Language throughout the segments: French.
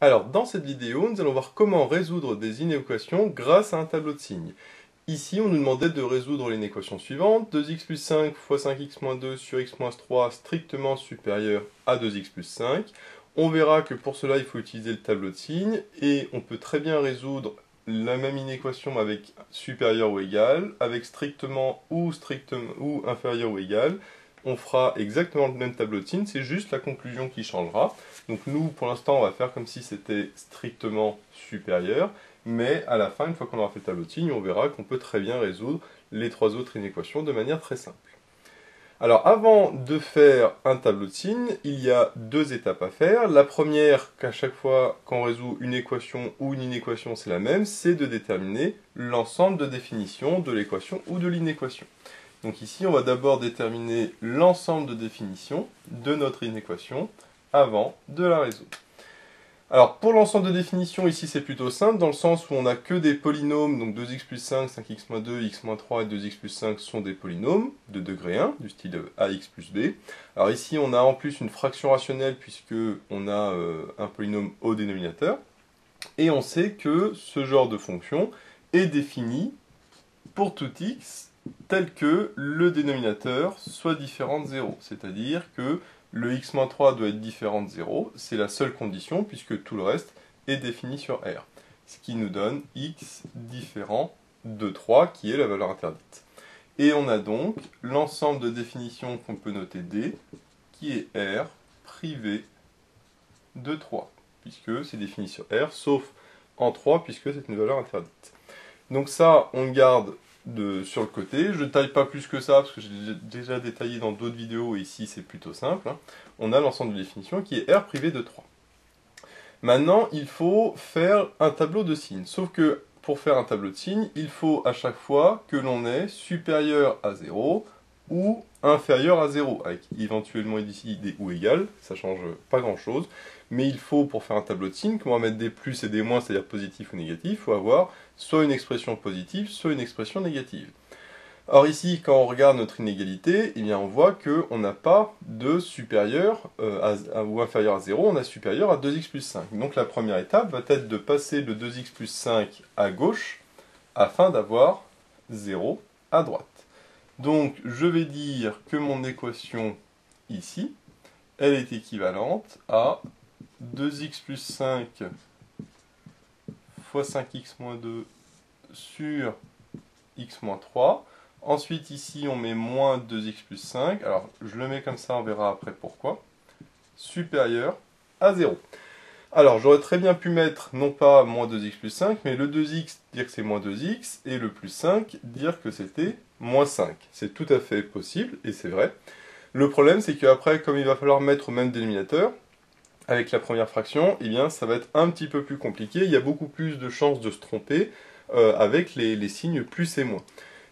Alors, dans cette vidéo, nous allons voir comment résoudre des inéquations grâce à un tableau de signes. Ici, on nous demandait de résoudre l'inéquation suivante, 2x plus 5 fois 5x moins 2 sur x moins 3 strictement supérieur à 2x plus 5. On verra que pour cela, il faut utiliser le tableau de signes, et on peut très bien résoudre la même inéquation avec supérieur ou égal, avec strictement ou inférieur ou égal. On fera exactement le même tableau de signes, c'est juste la conclusion qui changera. Donc nous, pour l'instant, on va faire comme si c'était strictement supérieur, mais à la fin, une fois qu'on aura fait le tableau de signes, on verra qu'on peut très bien résoudre les trois autres inéquations de manière très simple. Alors avant de faire un tableau de signes, il y a deux étapes à faire. La première, qu'à chaque fois qu'on résout une équation ou une inéquation, c'est la même, c'est de déterminer l'ensemble de définitions de l'équation ou de l'inéquation. Donc ici, on va d'abord déterminer l'ensemble de définitions de notre inéquation avant de la résoudre. Alors, pour l'ensemble de définitions, ici c'est plutôt simple, dans le sens où on n'a que des polynômes, donc 2x plus 5, 5x moins 2, x moins 3 et 2x plus 5 sont des polynômes de degré 1, du style ax plus b. Alors ici, on a en plus une fraction rationnelle, puisque on a un polynôme au dénominateur, et on sait que ce genre de fonction est défini pour tout x tel que le dénominateur soit différent de 0, c'est-à-dire que le x-3 doit être différent de 0, c'est la seule condition puisque tout le reste est défini sur R, ce qui nous donne x différent de 3 qui est la valeur interdite. Et on a donc l'ensemble de définitions qu'on peut noter D qui est R privé de 3, puisque c'est défini sur R, sauf en 3 puisque c'est une valeur interdite. Donc ça, on le garde sur le côté. Je ne taille pas plus que ça, parce que j'ai déjà détaillé dans d'autres vidéos, et ici c'est plutôt simple. On a l'ensemble de définitions qui est R privé de 3. Maintenant, il faut faire un tableau de signes. Sauf que pour faire un tableau de signes, il faut à chaque fois que l'on ait supérieur à 0 ou inférieur à 0, avec éventuellement ici des ou égales, ça change pas grand chose. Mais il faut, pour faire un tableau de signes, qu'on va mettre des plus et des moins, c'est-à-dire positif ou négatif, il faut avoir soit une expression positive, soit une expression négative. Or ici, quand on regarde notre inégalité, eh bien on voit qu'on n'a pas de supérieur ou inférieur à 0, on a supérieur à 2x plus 5. Donc la première étape va être de passer le 2x plus 5 à gauche, afin d'avoir 0 à droite. Donc je vais dire que mon équation ici, elle est équivalente à 2x plus 5 fois 5x moins 2 sur x moins 3. Ensuite, ici, on met moins 2x plus 5. Alors, je le mets comme ça, on verra après pourquoi. Supérieur à 0. Alors, j'aurais très bien pu mettre, non pas moins 2x plus 5, mais le 2x, dire que c'est moins 2x, et le plus 5, dire que c'était moins 5. C'est tout à fait possible, et c'est vrai. Le problème, c'est qu'après, comme il va falloir mettre au même dénominateur, avec la première fraction, eh bien, ça va être un petit peu plus compliqué. Il y a beaucoup plus de chances de se tromper avec les signes plus et moins.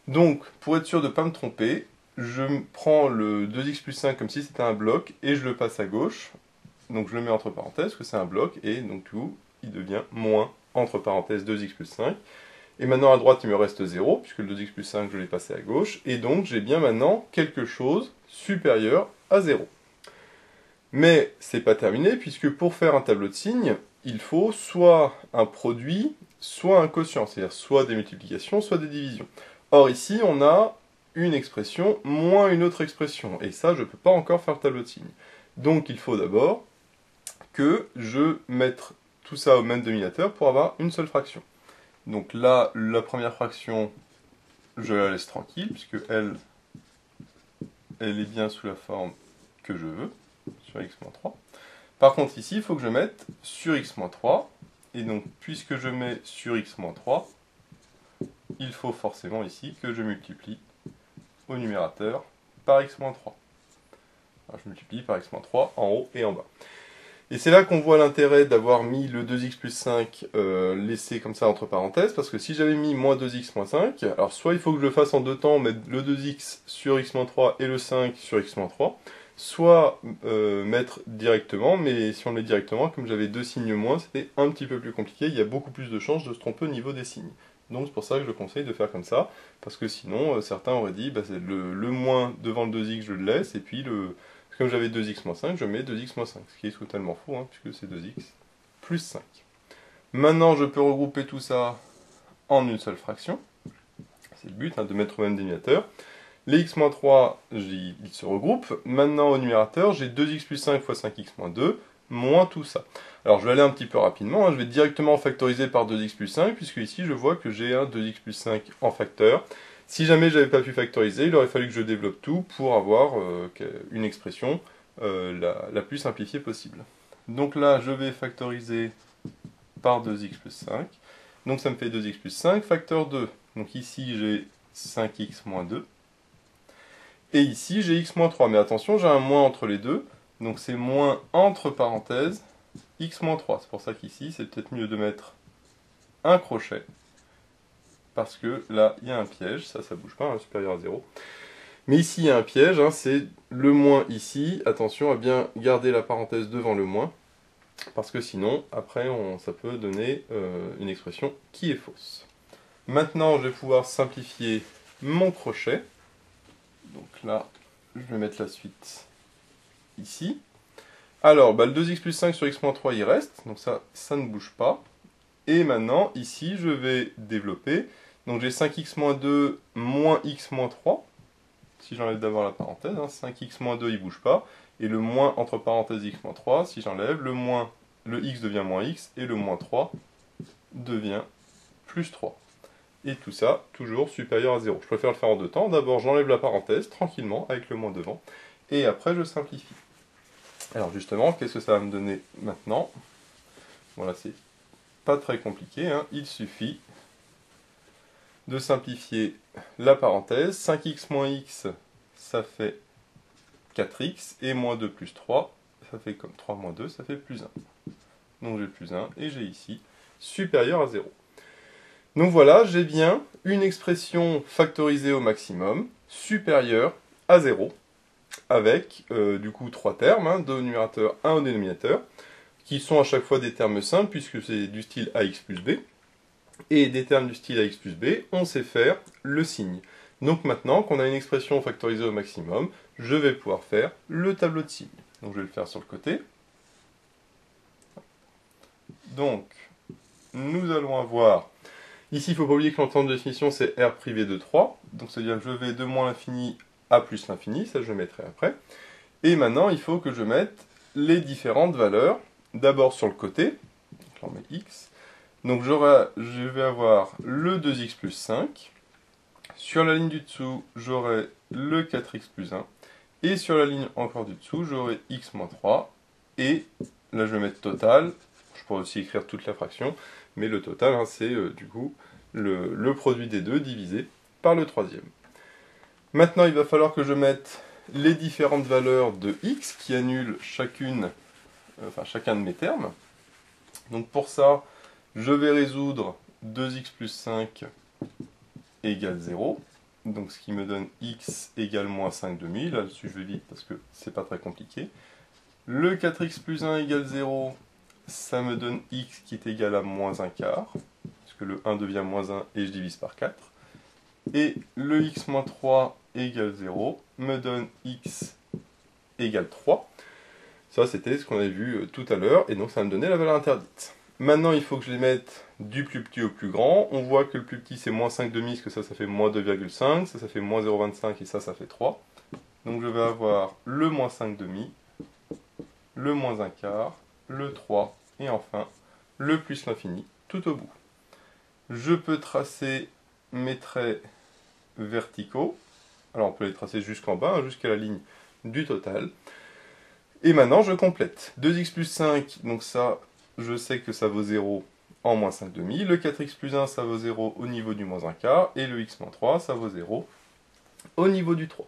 Donc, pour être sûr de ne pas me tromper, je prends le 2x plus 5 comme si c'était un bloc, et je le passe à gauche. Donc je le mets entre parenthèses, que c'est un bloc, et donc tout, il devient moins, entre parenthèses, 2x plus 5. Et maintenant à droite, il me reste 0, puisque le 2x plus 5, je l'ai passé à gauche, et donc j'ai bien maintenant quelque chose supérieur à 0. Mais c'est pas terminé, puisque pour faire un tableau de signes, il faut soit un produit, soit un quotient, c'est-à-dire soit des multiplications, soit des divisions. Or ici, on a une expression moins une autre expression, et ça, je ne peux pas encore faire le tableau de signes. Donc il faut d'abord que je mette tout ça au même dénominateur pour avoir une seule fraction. Donc là, la première fraction, je la laisse tranquille, puisque elle est bien sous la forme que je veux, sur x-3. Par contre ici, il faut que je mette sur x-3, et donc puisque je mets sur x-3, il faut forcément ici que je multiplie au numérateur par x-3. Alors, je multiplie par x-3 en haut et en bas. Et c'est là qu'on voit l'intérêt d'avoir mis le 2x plus 5 laissé comme ça entre parenthèses, parce que si j'avais mis moins 2x moins 5, alors soit il faut que je le fasse en deux temps, mettre le 2x sur x-3 et le 5 sur x-3, soit mettre directement, mais si on le met directement, comme j'avais deux signes moins, c'était un petit peu plus compliqué, il y a beaucoup plus de chances de se tromper au niveau des signes. Donc c'est pour ça que je conseille de faire comme ça, parce que sinon certains auraient dit, bah, c'est le moins devant le 2x je le laisse, et puis comme j'avais 2x moins 5, je mets 2x moins 5, ce qui est totalement faux, hein, puisque c'est 2x plus 5. Maintenant, je peux regrouper tout ça en une seule fraction. C'est le but, hein, de mettre au même dénominateur. Les x moins 3, ils se regroupent. Maintenant, au numérateur, j'ai 2x plus 5 fois 5x moins 2, moins tout ça. Alors, je vais aller un petit peu rapidement. Hein. Je vais directement factoriser par 2x plus 5, puisque ici, je vois que j'ai un 2x plus 5 en facteur. Si jamais je n'avais pas pu factoriser, il aurait fallu que je développe tout pour avoir une expression la plus simplifiée possible. Donc là, je vais factoriser par 2x plus 5. Donc ça me fait 2x plus 5, facteur 2. Donc ici, j'ai 5x moins 2. Et ici, j'ai x moins 3. Mais attention, j'ai un moins entre les deux. Donc c'est moins entre parenthèses x moins 3. C'est pour ça qu'ici, c'est peut-être mieux de mettre un crochet. Parce que là, il y a un piège. Ça bouge pas, hein, supérieur à 0. Mais ici, il y a un piège. Hein, c'est le moins ici. Attention à bien garder la parenthèse devant le moins. Parce que sinon, après, ça peut donner une expression qui est fausse. Maintenant, je vais pouvoir simplifier mon crochet. Donc là, je vais mettre la suite ici. Alors, le 2x plus 5 sur x moins 3, il reste. Donc ça ne bouge pas. Et maintenant, ici, je vais développer. Donc j'ai 5x moins 2 moins x moins 3. Si j'enlève d'abord la parenthèse, hein, 5x moins 2, il ne bouge pas. Et le moins entre parenthèses x moins 3, si j'enlève, le x devient moins x, et le moins 3 devient plus 3. Et tout ça, toujours supérieur à 0. Je préfère le faire en deux temps. D'abord, j'enlève la parenthèse, tranquillement, avec le moins devant. Et après, je simplifie. Alors justement, qu'est-ce que ça va me donner maintenant? Voilà, c'est pas très compliqué. Hein. Il suffit de simplifier la parenthèse. 5x moins x, ça fait 4x. Et moins 2 plus 3, ça fait comme 3 moins 2, ça fait plus 1. Donc j'ai plus 1, et j'ai ici supérieur à 0. Donc voilà, j'ai bien une expression factorisée au maximum, supérieure à 0, avec du coup 3 termes, hein, 2 au numérateur, 1 au dénominateur, qui sont à chaque fois des termes simples, puisque c'est du style ax plus b. Et des termes du style ax plus b, on sait faire le signe. Donc maintenant qu'on a une expression factorisée au maximum, je vais pouvoir faire le tableau de signes. Donc je vais le faire sur le côté. Donc, nous allons avoir... Ici, il ne faut pas oublier que l'entente de définition, c'est R privé de 3. Donc, c'est-à-dire que je vais de moins l'infini à plus l'infini. Ça, je mettrai après. Et maintenant, il faut que je mette les différentes valeurs. D'abord sur le côté. Donc, là, on met x. Donc, je vais avoir le 2x plus 5. Sur la ligne du dessous, j'aurai le 4x plus 1. Et sur la ligne encore du dessous, j'aurai x moins 3. Et là, je vais mettre total. Je pourrais aussi écrire toute la fraction. Mais le total, hein, c'est du coup le produit des deux divisé par le troisième. Maintenant, il va falloir que je mette les différentes valeurs de x qui annulent chacun de mes termes. Donc pour ça, je vais résoudre 2x plus 5 égale 0. Donc ce qui me donne x égale moins 5 demi. Là-dessus, je vais vite parce que c'est pas très compliqué. Le 4x plus 1 égale 0. Ça me donne x qui est égal à moins 1 quart, parce que le 1 devient moins 1 et je divise par 4. Et le x moins 3 égale 0 me donne x égale 3. Ça, c'était ce qu'on avait vu tout à l'heure, et donc ça va me donner la valeur interdite. Maintenant, il faut que je les mette du plus petit au plus grand. On voit que le plus petit, c'est moins 5 demi, parce que ça fait moins 2,5, ça fait moins 0,25, et ça fait 3. Donc je vais avoir le moins 5 demi, le moins 1 quart, le 3, et enfin, le plus l'infini, tout au bout. Je peux tracer mes traits verticaux. Alors, on peut les tracer jusqu'en bas, hein, jusqu'à la ligne du total. Et maintenant, je complète. 2x plus 5, donc ça, je sais que ça vaut 0 en moins 5 demi. Le 4x plus 1, ça vaut 0 au niveau du moins 1 quart. Et le x moins 3, ça vaut 0 au niveau du 3.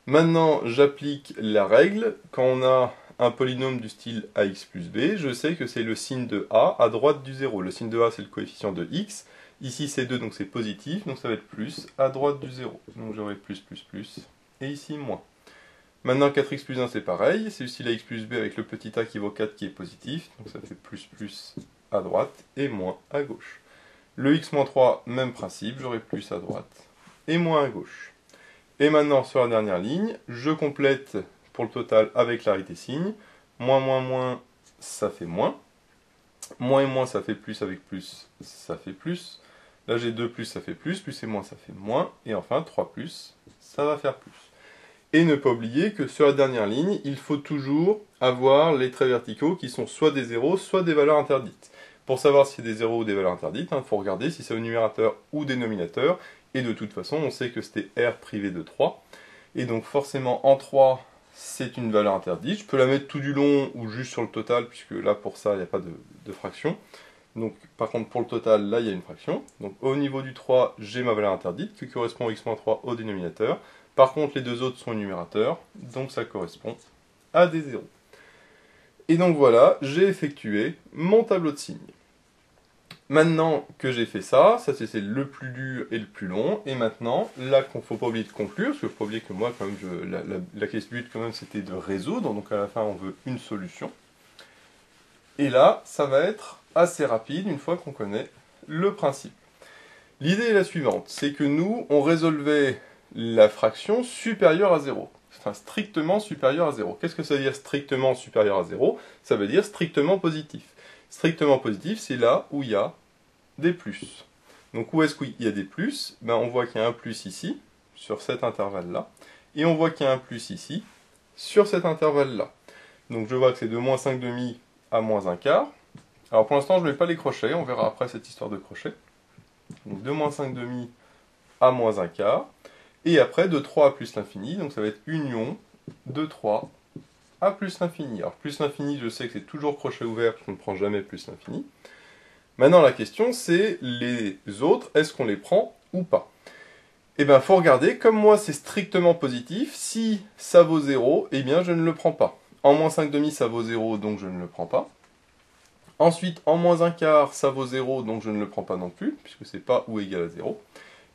Maintenant, j'applique la règle. Quand on a un polynôme du style ax plus b, je sais que c'est le signe de a à droite du 0. Le signe de a, c'est le coefficient de x. Ici, c'est 2, donc c'est positif, donc ça va être plus à droite du 0. Donc j'aurai plus, et ici, moins. Maintenant, 4x plus 1, c'est pareil. C'est le style ax plus b avec le petit a qui vaut 4 qui est positif. Donc ça fait plus à droite et moins à gauche. Le x moins 3, même principe. J'aurai plus à droite et moins à gauche. Et maintenant, sur la dernière ligne, je complète pour le total avec l'arrêté signe. Moins, moins, moins, ça fait moins. Moins et moins, ça fait plus, avec plus, ça fait plus. Là, j'ai 2 plus, ça fait plus et moins, ça fait moins. Et enfin, 3 plus, ça va faire plus. Et ne pas oublier que sur la dernière ligne, il faut toujours avoir les traits verticaux qui sont soit des zéros, soit des valeurs interdites. Pour savoir si c'est des zéros ou des valeurs interdites, il faut regarder si c'est au numérateur ou dénominateur. Et de toute façon, on sait que c'était R privé de 3. Et donc forcément, en 3, c'est une valeur interdite. Je peux la mettre tout du long ou juste sur le total, puisque là, pour ça, il n'y a pas de fraction. Donc, par contre, pour le total, là, il y a une fraction. Donc, au niveau du 3, j'ai ma valeur interdite, qui correspond au x-3 au dénominateur. Par contre, les deux autres sont au numérateur, donc ça correspond à des zéros. Et donc voilà, j'ai effectué mon tableau de signes. Maintenant que j'ai fait ça c'est le plus dur et le plus long, et maintenant, là, qu'il ne faut pas oublier de conclure, parce qu'il ne faut pas oublier que moi, quand même, la question but, quand même, c'était de résoudre, donc à la fin, on veut une solution. Et là, ça va être assez rapide, une fois qu'on connaît le principe. L'idée est la suivante, c'est que nous, on résolvait la fraction supérieure à 0. Enfin, strictement supérieure à 0. Qu'est-ce que ça veut dire strictement supérieur à 0? Ça veut dire strictement positif. Strictement positif, c'est là où il y a des plus. Donc où est-ce qu'il y a des plus? On voit qu'il y a un plus ici, sur cet intervalle-là, et on voit qu'il y a un plus ici, sur cet intervalle-là. Donc je vois que c'est de moins 5 demi à moins 1 quart. Alors pour l'instant, je ne mets pas les crochets, on verra après cette histoire de crochet. Donc de moins 5 demi à moins 1 quart. Et après, de 3 à plus l'infini, donc ça va être union de 3 à plus l'infini. Alors plus l'infini, je sais que c'est toujours crochet ouvert, parce qu'on ne prend jamais plus l'infini. Maintenant, la question, c'est les autres, est-ce qu'on les prend ou pas? Eh bien, il faut regarder, comme moi c'est strictement positif, si ça vaut 0, eh bien je ne le prends pas. En moins 5 demi, ça vaut 0, donc je ne le prends pas. Ensuite, en moins 1 quart, ça vaut 0, donc je ne le prends pas non plus, puisque c'est pas ou égal à 0.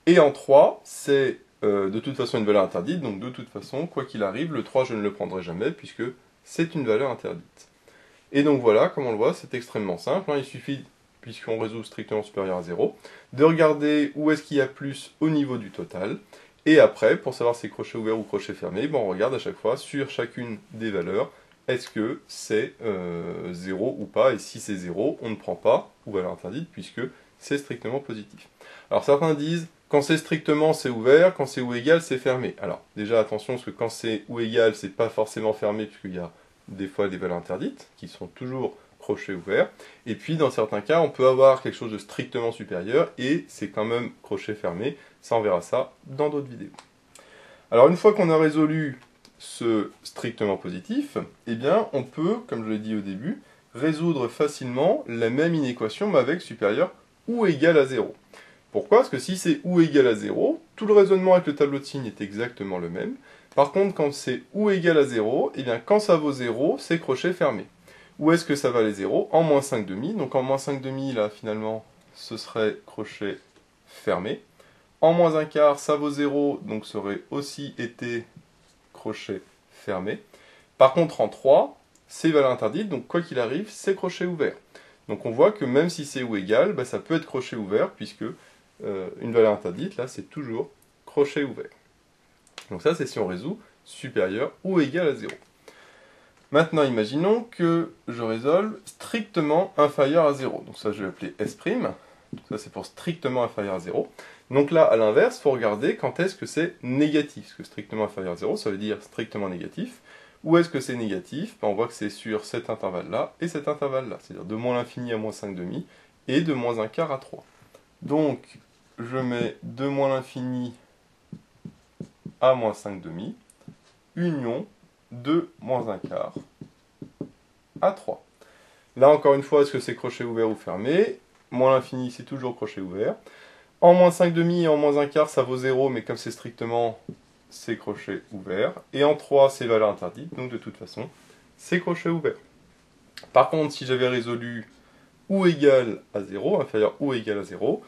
Et en 3, c'est de toute façon une valeur interdite, donc de toute façon, quoi qu'il arrive, le 3, je ne le prendrai jamais, puisque c'est une valeur interdite. Et donc voilà, comme on le voit, c'est extrêmement simple. Il suffit, puisqu'on résout strictement supérieur à 0, de regarder où est-ce qu'il y a plus au niveau du total. Et après, pour savoir si c'est crochet ouvert ou crochet fermé, on regarde à chaque fois sur chacune des valeurs, est-ce que c'est 0 ou pas, et si c'est 0, on ne prend pas, ou valeur interdite, puisque c'est strictement positif. Alors certains disent, quand c'est strictement, c'est ouvert, quand c'est ou égal, c'est fermé. Alors déjà attention, parce que quand c'est ou égal, c'est pas forcément fermé, puisqu'il y a des fois des valeurs interdites, qui sont toujours crochet ouvert, et puis dans certains cas, on peut avoir quelque chose de strictement supérieur, et c'est quand même crochet fermé. Ça, on verra ça dans d'autres vidéos. Alors une fois qu'on a résolu ce strictement positif, eh bien on peut, comme je l'ai dit au début, résoudre facilement la même inéquation mais avec supérieur ou égal à 0. Pourquoi? Parce que si c'est ou égal à 0, tout le raisonnement avec le tableau de signes est exactement le même. Par contre, quand c'est ou égal à 0, eh bien quand ça vaut 0, c'est crochet fermé. Où est-ce que ça va les 0? En moins 5 demi. Donc en moins 5 demi, là, finalement, ce serait crochet fermé. En moins 1 quart, ça vaut 0, donc ça aurait aussi été crochet fermé. Par contre, en 3, c'est valeur interdite, donc quoi qu'il arrive, c'est crochet ouvert. Donc on voit que même si c'est ou égal, ça peut être crochet ouvert, puisque une valeur interdite, là, c'est toujours crochet ouvert. Donc ça, c'est si on résout supérieur ou égal à 0. Maintenant, imaginons que je résolve strictement inférieur à 0. Donc ça, je vais appeler S'. Donc ça, c'est pour strictement inférieur à 0. Donc là, à l'inverse, il faut regarder quand est-ce que c'est négatif. Parce que strictement inférieur à 0, ça veut dire strictement négatif. Où est-ce que c'est négatif? On voit que c'est sur cet intervalle-là et cet intervalle-là. C'est-à-dire de moins l'infini à moins 5 demi et de moins 1 quart à 3. Donc, je mets de moins l'infini à moins 5 demi, union de moins 1 quart à 3. Là, encore une fois, est-ce que c'est crochet ouvert ou fermé? Moins l'infini, c'est toujours crochet ouvert. En moins 5 demi et en moins 1 quart, ça vaut 0, mais comme c'est strictement, c'est crochet ouvert. Et en 3, c'est valeur interdite, donc de toute façon, c'est crochet ouvert. Par contre, si j'avais résolu ou égal à 0, inférieur ou égal à 0,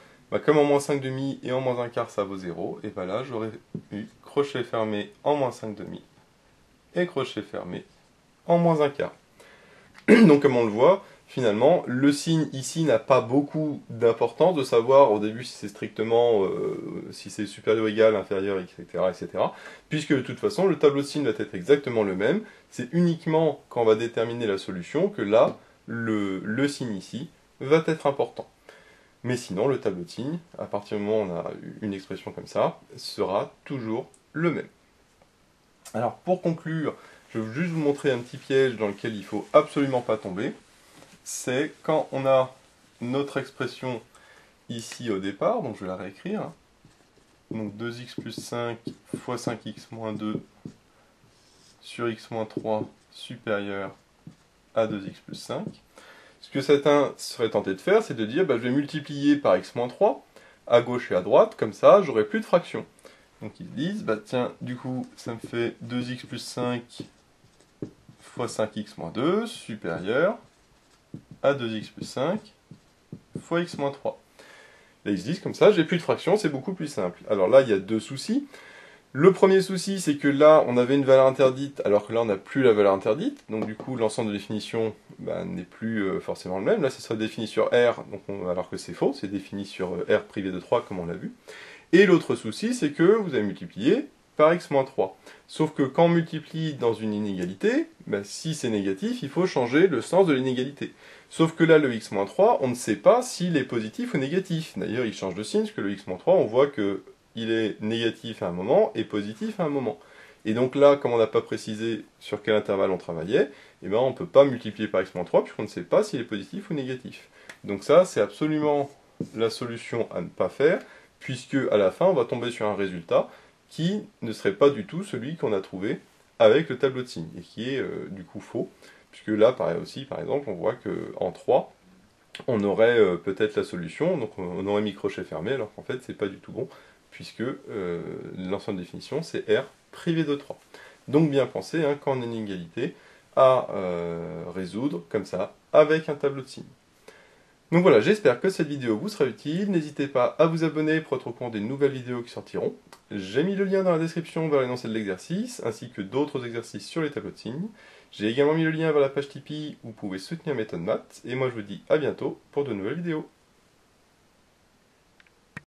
comme en moins 5 demi et en moins 1 quart, ça vaut 0, et là, j'aurais eu crochet fermé en moins 5 demi et crochet fermé en moins 1 quart. Donc comme on le voit, finalement, le signe ici n'a pas beaucoup d'importance de savoir au début si c'est strictement, si c'est supérieur, égal, inférieur, etc., etc. Puisque de toute façon, le tableau de signes va être exactement le même. C'est uniquement quand on va déterminer la solution que là, le signe ici va être important. Mais sinon, le tableau de signes, à partir du moment où on a une expression comme ça, sera toujours le même. Alors, pour conclure, je vais juste vous montrer un petit piège dans lequel il ne faut absolument pas tomber. C'est quand on a notre expression ici au départ, donc je vais la réécrire. Donc 2x plus 5 fois 5x moins 2 sur x moins 3 supérieur à 2x plus 5. Ce que certains seraient tentés de faire, c'est de dire, je vais multiplier par x moins 3, à gauche et à droite, comme ça, j'aurai plus de fractions. Donc ils disent, tiens, du coup, ça me fait 2x plus 5 fois 5x moins 2, supérieur à 2x plus 5 fois x moins 3. Là, ils se disent, comme ça, j'ai plus de fractions, c'est beaucoup plus simple. Alors là, il y a deux soucis. Le premier souci, c'est que là, on avait une valeur interdite, alors que là, on n'a plus la valeur interdite. Donc du coup, l'ensemble de définition n'est plus forcément le même. Là, ce serait défini sur R, donc alors que c'est faux, c'est défini sur R privé de 3, comme on l'a vu. Et l'autre souci, c'est que vous avez multiplié par x-3. Sauf que quand on multiplie dans une inégalité, si c'est négatif, il faut changer le sens de l'inégalité. Sauf que là, le x-3, on ne sait pas s'il est positif ou négatif. D'ailleurs, il change de signe, parce que le x-3, on voit que il est négatif à un moment et positif à un moment. Et donc là, comme on n'a pas précisé sur quel intervalle on travaillait, on ne peut pas multiplier par x-3 puisqu'on ne sait pas s'il est positif ou négatif. Donc ça, c'est absolument la solution à ne pas faire, puisque à la fin, on va tomber sur un résultat qui ne serait pas du tout celui qu'on a trouvé avec le tableau de signes, et qui est du coup faux, puisque là, par exemple, on voit qu'en 3, on aurait peut-être la solution, donc on aurait mis crochet fermé, alors qu'en fait, c'est pas du tout bon, puisque l'ensemble de définition, c'est R privé de 3. Donc bien penser, quand on a une inégalité, à résoudre comme ça, avec un tableau de signes. Donc voilà, j'espère que cette vidéo vous sera utile. N'hésitez pas à vous abonner pour être au courant des nouvelles vidéos qui sortiront. J'ai mis le lien dans la description vers l'énoncé de l'exercice, ainsi que d'autres exercices sur les tableaux de signes. J'ai également mis le lien vers la page Tipeee où vous pouvez soutenir Méthode Maths. Et moi je vous dis à bientôt pour de nouvelles vidéos.